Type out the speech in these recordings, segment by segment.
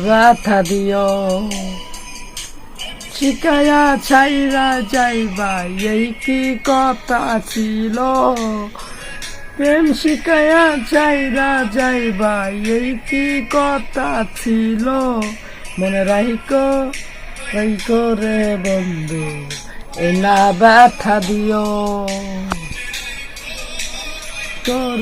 ব্যথা দিও শিকায়া ছাইরা যাইবা এই কি কথা ছিল প্রেম শিকায়া ছাইরা যাইবা এই কি কথা ছিল মনে রাইকো রাইকো রে বন্ধু এনা ব্যথা দিও তোর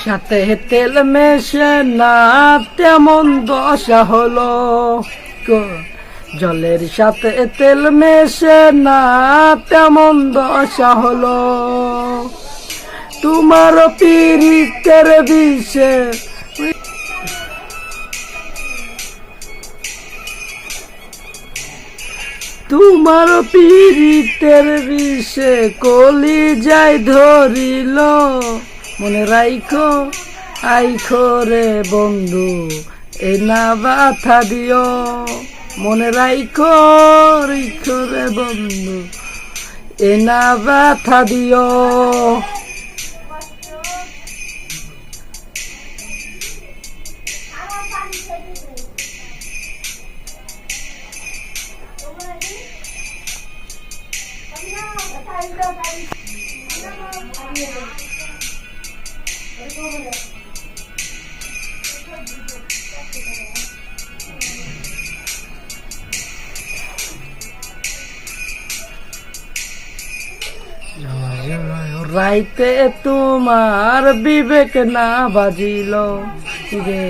সাথে তেল মেশে না তেমন দশা হলো জলের সাথে তেল মেশে না তেমন দশা হলো তোমার পীড়িতের বিষে তোমার পীড়িতের বিষে কলি যাই ধরিল মনে রাইখো আইখো রে বন্ধু এনা ব্যথা দিও মনে রাইখো রাইখো রে বন্ধু এনা ব্যথা দিও রাইতে তোমার বিবেক না বাজিল রে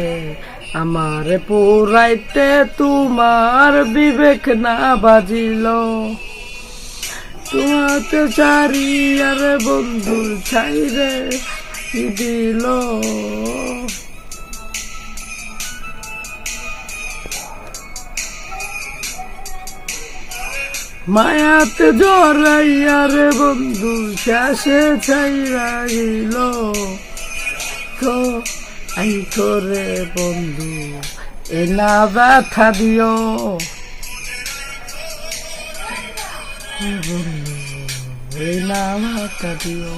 আমার পুরাইতে তোমার বিবেক না বাজিল তোমাকে চারিয়ার বন্ধু ছাইরে দিল মায়াতে জড়াইয়া রে বন্ধু শেষে ছাইরা গেল তো আইতো রে বন্ধু এনা ব্যথা দিও বন্ধু এনা ব্যথা দিও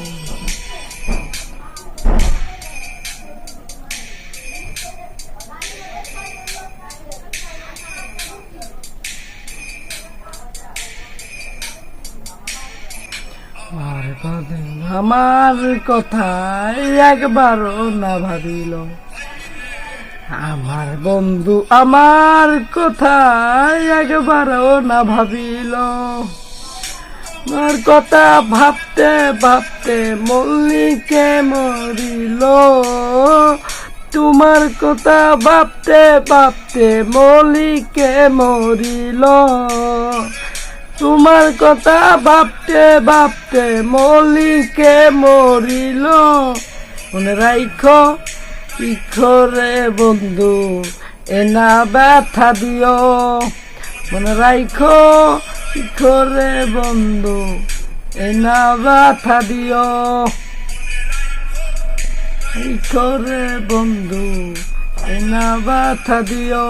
আমার কথায় একবারও না ভাবিল আমার বন্ধু আমার কথায় একবারও না ভাবিল আমার কথা ভাবতে ভাবতে মল্লিকে মরিল তোমার কথা ভাবতে ভাবতে মল্লিকে মরিল তোমার কথা ভাবতে ভাবতে মল্লিকে মরিল মনে রাইখো ইখো রে বন্ধু এনা ব্যথা দিও মনে রাইখো ইখো রে বন্ধু এনা ব্যথা দিও ইখো রে বন্ধু এনা ব্যথা দিও